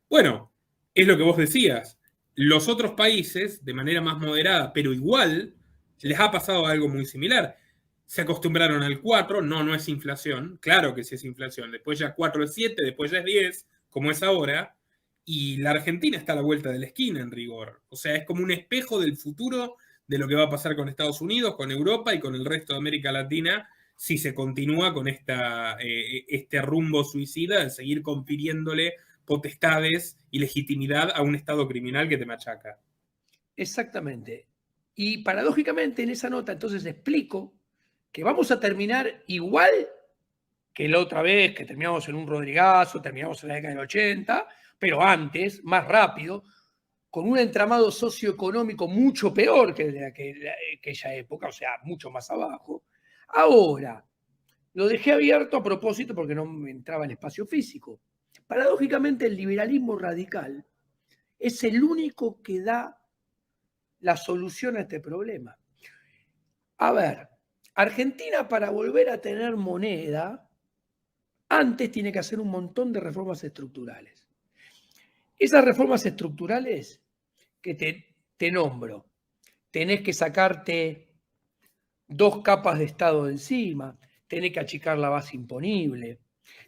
Speaker 1: Bueno, es lo que vos decías. Los otros países, de manera más moderada, pero igual, les ha pasado algo muy similar. Se acostumbraron al 4, no es inflación, claro que sí es inflación. Después ya 4 es 7, después ya es 10, como es ahora. Y la Argentina está a la vuelta de la esquina en rigor. O sea, es como un espejo del futuro de lo que va a pasar con Estados Unidos, con Europa y con el resto de América Latina si se continúa con este rumbo suicida de seguir confiriéndole potestades y legitimidad a un Estado criminal que te machaca.
Speaker 2: Exactamente. Y paradójicamente en esa nota entonces explico que vamos a terminar igual que la otra vez, que terminamos en un Rodrigazo, terminamos en la década del 80, pero antes, más rápido, con un entramado socioeconómico mucho peor que de aquella época, o sea, mucho más abajo. Ahora, lo dejé abierto a propósito porque no me entraba en espacio físico. Paradójicamente, el liberalismo radical es el único que da la solución a este problema. A ver, Argentina para volver a tener moneda, antes tiene que hacer un montón de reformas estructurales. Esas reformas estructurales que te nombro, tenés que sacarte 2 capas de Estado de encima, tenés que achicar la base imponible,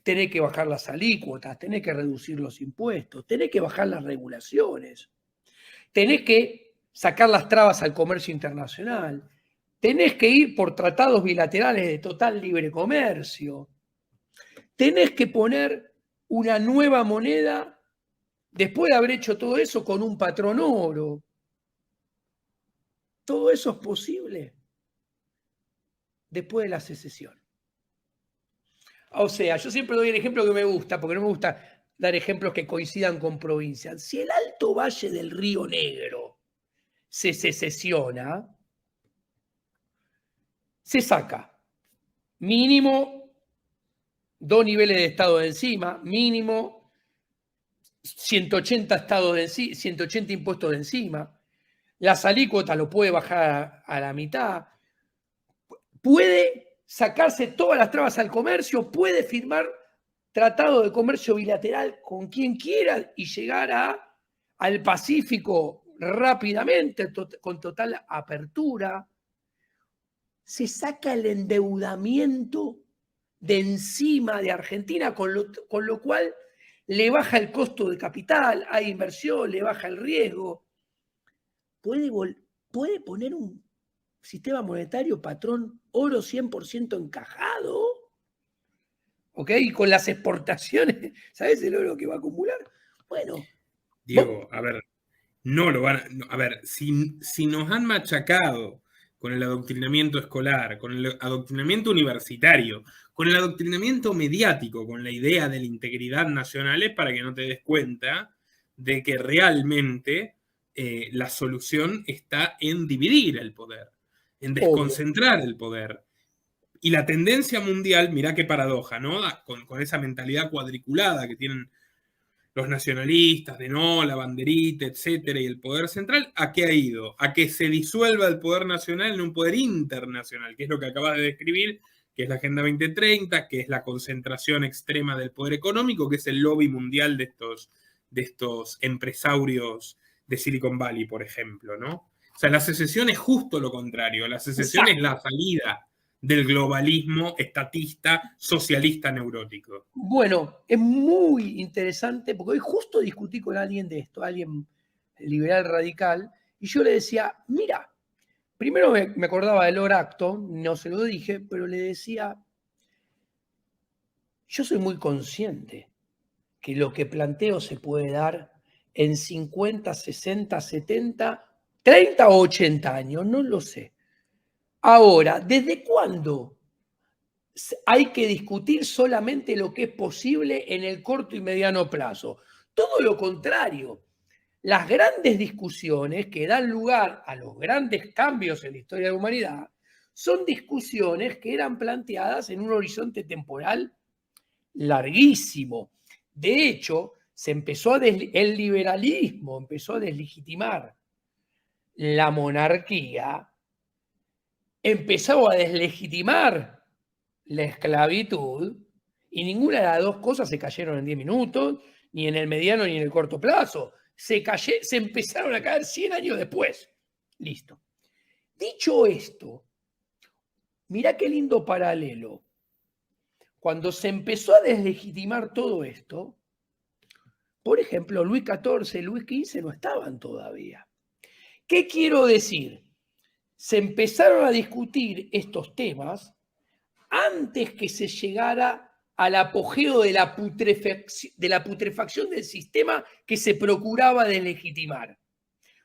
Speaker 2: tenés que bajar las alícuotas, tenés que reducir los impuestos, tenés que bajar las regulaciones, tenés que sacar las trabas al comercio internacional, tenés que ir por tratados bilaterales de total libre comercio, tenés que poner una nueva moneda después de haber hecho todo eso con un patrón oro. Todo eso es posible después de la secesión. O sea, yo siempre doy el ejemplo que me gusta, porque no me gusta dar ejemplos que coincidan con provincias. Si el Alto Valle del Río Negro se secesiona, se saca mínimo 2 niveles de Estado de encima, mínimo 180 estados de 180 impuestos de encima, las alícuotas lo puede bajar a la mitad, puede sacarse todas las trabas al comercio, puede firmar tratado de comercio bilateral con quien quiera y llegar al Pacífico rápidamente, con total apertura. se saca el endeudamiento de encima de Argentina, con lo cual le baja el costo de capital, hay inversión, le baja el riesgo. Puede poner un sistema monetario patrón oro 100% encajado, ¿ok? Y con las exportaciones, ¿sabes el oro que va a acumular? Bueno.
Speaker 1: Diego, a ver, no lo van a... A ver, si nos han machacado con el adoctrinamiento escolar, con el adoctrinamiento universitario, con el adoctrinamiento mediático, con la idea de la integridad nacional, es para que no te des cuenta de que realmente la solución está en dividir el poder, en desconcentrar el poder. Y la tendencia mundial, mirá qué paradoja, ¿no? Con esa mentalidad cuadriculada que tienen los nacionalistas, de no, la banderita, etcétera, y el poder central, ¿a qué ha ido? A que se disuelva el poder nacional en un poder internacional, que es lo que acabas de describir, que es la Agenda 2030, que es la concentración extrema del poder económico, que es el lobby mundial de estos empresarios de Silicon Valley, por ejemplo, ¿no? O sea, la secesión es justo lo contrario, la secesión es la salida del globalismo estatista, socialista, neurótico.
Speaker 2: Bueno, es muy interesante porque hoy justo discutí con alguien de esto, alguien liberal radical, y yo le decía, mira, primero me acordaba de Lord Acton, no se lo dije, pero le decía, yo soy muy consciente que lo que planteo se puede dar en 50, 60, 70, 30 o 80 años, no lo sé. Ahora, ¿desde cuándo hay que discutir solamente lo que es posible en el corto y mediano plazo? Todo lo contrario. Las grandes discusiones que dan lugar a los grandes cambios en la historia de la humanidad son discusiones que eran planteadas en un horizonte temporal larguísimo. De hecho, el liberalismo empezó a deslegitimar la monarquía, empezó a deslegitimar la esclavitud, y ninguna de las dos cosas se cayeron en 10 minutos, ni en el mediano ni en el corto plazo. Se empezaron a caer 100 años después. Listo. Dicho esto, mirá qué lindo paralelo. Cuando se empezó a deslegitimar todo esto, por ejemplo, Luis XIV, Luis XV no estaban todavía. ¿Qué quiero decir? Se empezaron a discutir estos temas antes que se llegara al apogeo de la putrefacción del sistema que se procuraba deslegitimar.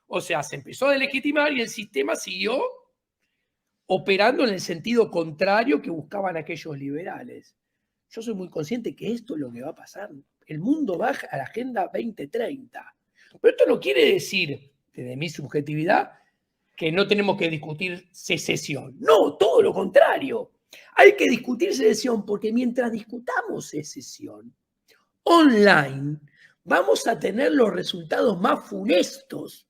Speaker 2: O sea, se empezó a deslegitimar y el sistema siguió operando en el sentido contrario que buscaban aquellos liberales. Yo soy muy consciente que esto es lo que va a pasar. El mundo va a la Agenda 2030. Pero esto no quiere decir, desde mi subjetividad, que no tenemos que discutir secesión. No, todo lo contrario. Hay que discutir secesión porque mientras discutamos secesión online, vamos a tener los resultados más funestos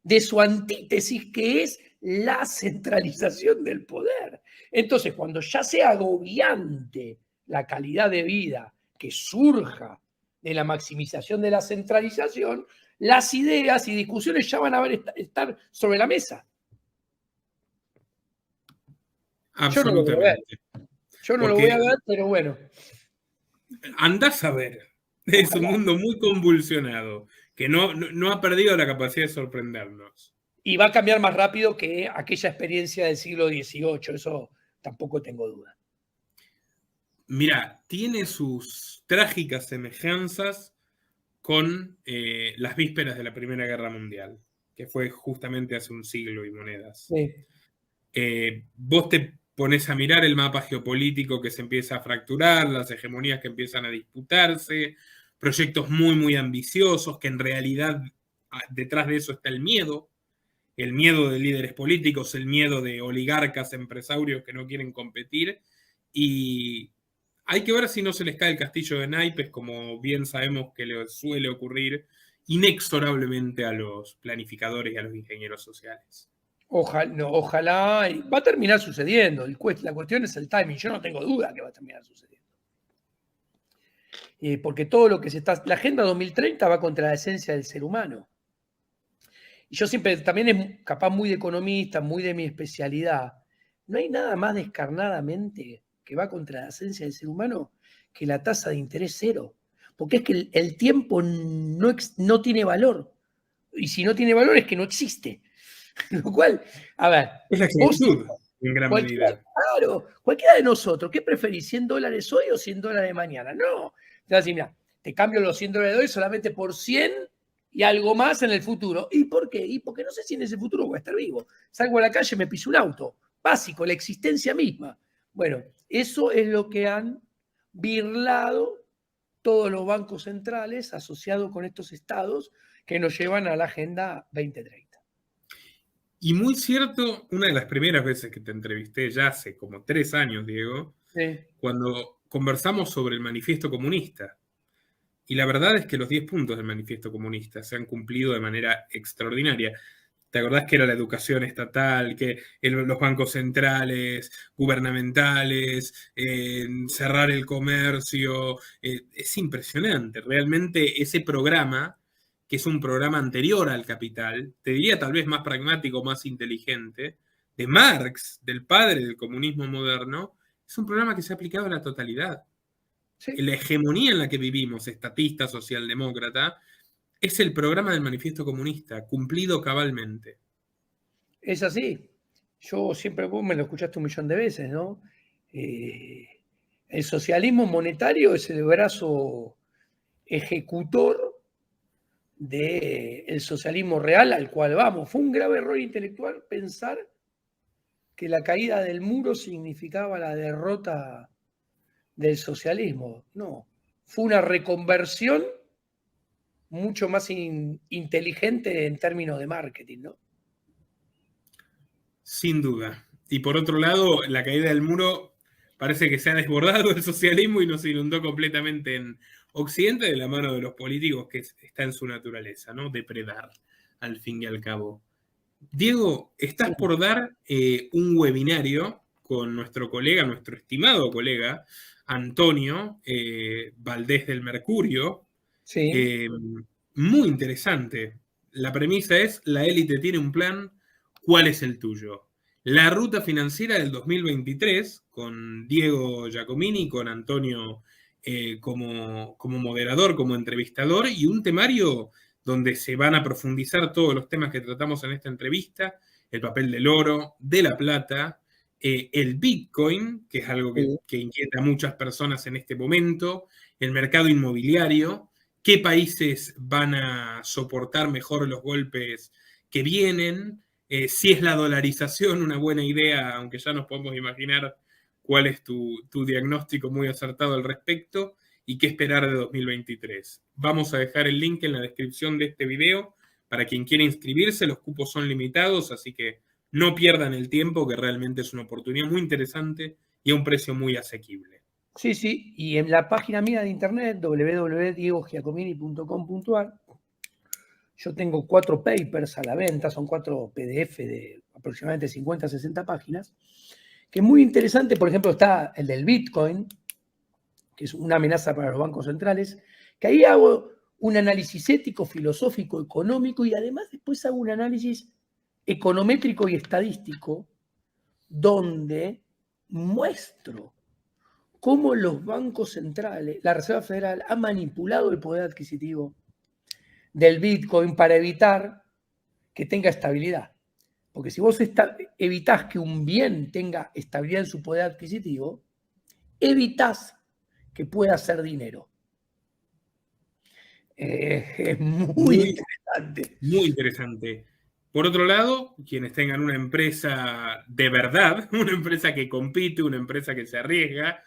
Speaker 2: de su antítesis, que es la centralización del poder. Entonces, cuando ya sea agobiante la calidad de vida que surja de la maximización de la centralización, las ideas y discusiones ya van a estar sobre la mesa.
Speaker 1: Absolutamente.
Speaker 2: Yo no lo voy a ver, pero bueno.
Speaker 1: Andás a ver. Es un mundo muy convulsionado, que no ha perdido la capacidad de sorprendernos.
Speaker 2: Y va a cambiar más rápido que aquella experiencia del siglo XVIII, eso tampoco tengo duda.
Speaker 1: Mira, tiene sus trágicas semejanzas con las vísperas de la Primera Guerra Mundial, que fue justamente hace un siglo y monedas.
Speaker 2: Sí.
Speaker 1: Vos te pones a mirar el mapa geopolítico que se empieza a fracturar, las hegemonías que empiezan a disputarse, proyectos muy, muy ambiciosos, que en realidad detrás de eso está el miedo de líderes políticos, el miedo de oligarcas, empresarios que no quieren competir, y hay que ver si no se les cae el castillo de naipes, como bien sabemos que le suele ocurrir inexorablemente a los planificadores y a los ingenieros sociales.
Speaker 2: Ojalá, va a terminar sucediendo. La cuestión es el timing. Yo no tengo duda que va a terminar sucediendo. Porque todo lo que la Agenda 2030 va contra la esencia del ser humano. Y yo siempre, también es capaz muy de economista, muy de mi especialidad, no hay nada más descarnadamente que va contra la esencia del ser humano que la tasa de interés cero. Porque es que el tiempo no tiene valor. Y si no tiene valor es que no existe. Lo cual, a ver,
Speaker 1: Es la
Speaker 2: vos,
Speaker 1: esclavitud, en gran medida.
Speaker 2: claro, cualquiera de nosotros, ¿qué preferís? $100 hoy o $100 mañana? No. Te vas a decir, mira, te cambio los $100 de hoy solamente por 100 y algo más en el futuro. ¿Y por qué? Y porque no sé si en ese futuro voy a estar vivo. Salgo a la calle, me piso un auto. Básico, la existencia misma. Bueno, eso es lo que han birlado todos los bancos centrales asociados con estos estados que nos llevan a la Agenda 2030.
Speaker 1: Y muy cierto, una de las primeras veces que te entrevisté, ya hace como 3 años, Diego,
Speaker 2: Sí.
Speaker 1: cuando conversamos sobre el manifiesto comunista. Y la verdad es que los 10 puntos del manifiesto comunista se han cumplido de manera extraordinaria. ¿Te acordás que era la educación estatal, que los bancos centrales, gubernamentales, cerrar el comercio? Es impresionante. Realmente ese programa, que es un programa anterior al capital, te diría tal vez más pragmático, más inteligente, de Marx, del padre del comunismo moderno, es un programa que se ha aplicado a la totalidad.
Speaker 2: Sí.
Speaker 1: La hegemonía en la que vivimos, estatista, socialdemócrata, es el programa del manifiesto comunista, cumplido cabalmente.
Speaker 2: Es así. Yo siempre, vos me lo escuchaste 1.000.000 de veces, ¿no? El socialismo monetario es el brazo ejecutor del socialismo real al cual vamos. Fue un grave error intelectual pensar que la caída del muro significaba la derrota del socialismo. No, fue una reconversión mucho más inteligente en términos de marketing, ¿no?
Speaker 1: Sin duda. Y por otro lado, la caída del muro parece que se ha desbordado el socialismo y nos inundó completamente en Occidente de la mano de los políticos, que está en su naturaleza, ¿no? Depredar, al fin y al cabo. Diego, estás
Speaker 2: Sí.
Speaker 1: por dar un webinario con nuestro colega, nuestro estimado colega, Antonio Valdés del Mercurio.
Speaker 2: Sí.
Speaker 1: Muy interesante. La premisa es, la élite tiene un plan, ¿cuál es el tuyo? La ruta financiera del 2023, con Diego Giacomini, con Antonio como moderador, como entrevistador, y un temario donde se van a profundizar todos los temas que tratamos en esta entrevista, el papel del oro, de la plata, el Bitcoin, que es algo que inquieta a muchas personas en este momento, el mercado inmobiliario, qué países van a soportar mejor los golpes que vienen, si es la dolarización una buena idea, aunque ya nos podemos imaginar cuál es tu diagnóstico muy acertado al respecto, y qué esperar de 2023. Vamos a dejar el link en la descripción de este video para quien quiera inscribirse. Los cupos son limitados, así que no pierdan el tiempo, que realmente es una oportunidad muy interesante y a un precio muy asequible.
Speaker 2: Sí, sí, y en la página mía de internet, www.diegogiacomini.com.ar, yo tengo 4 papers a la venta, son 4 PDF de aproximadamente 50, 60 páginas, que es muy interesante. Por ejemplo, está el del Bitcoin, que es una amenaza para los bancos centrales, que ahí hago un análisis ético, filosófico, económico, y además después hago un análisis econométrico y estadístico donde muestro cómo los bancos centrales, la Reserva Federal, ha manipulado el poder adquisitivo del Bitcoin para evitar que tenga estabilidad. Porque si vos evitás que un bien tenga estabilidad en su poder adquisitivo, evitás que pueda hacer dinero. Es muy interesante.
Speaker 1: Muy interesante. Por otro lado, quienes tengan una empresa de verdad, una empresa que compite, una empresa que se arriesga,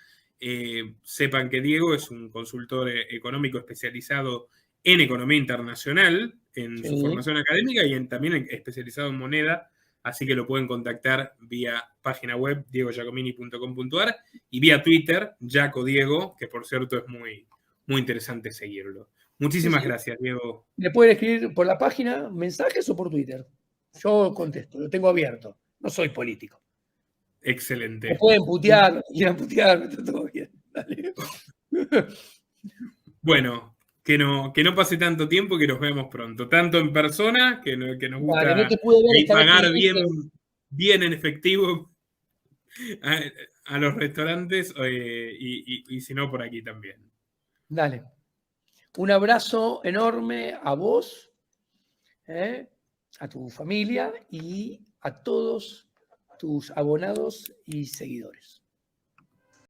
Speaker 1: sepan que Diego es un consultor económico especializado en economía internacional, en su formación académica y también especializado en moneda, así que lo pueden contactar vía página web diegogiacomini.com.ar y vía Twitter, Jaco Diego, que por cierto es muy, muy interesante seguirlo. Muchísimas gracias, Diego.
Speaker 2: Me pueden escribir por la página, mensajes o por Twitter. Yo contesto, lo tengo abierto. No soy político.
Speaker 1: Excelente.
Speaker 2: Me pueden putear, quieran putear, está todo bien. Dale.
Speaker 1: Bueno, que no pase tanto tiempo, que nos veamos pronto. Tanto en persona, que nos gusta
Speaker 2: no te pude ver esta vez
Speaker 1: pagar bien en efectivo. a los restaurantes y si no, por aquí también.
Speaker 2: Dale. Un abrazo enorme a vos, a tu familia y a todos tus abonados y seguidores.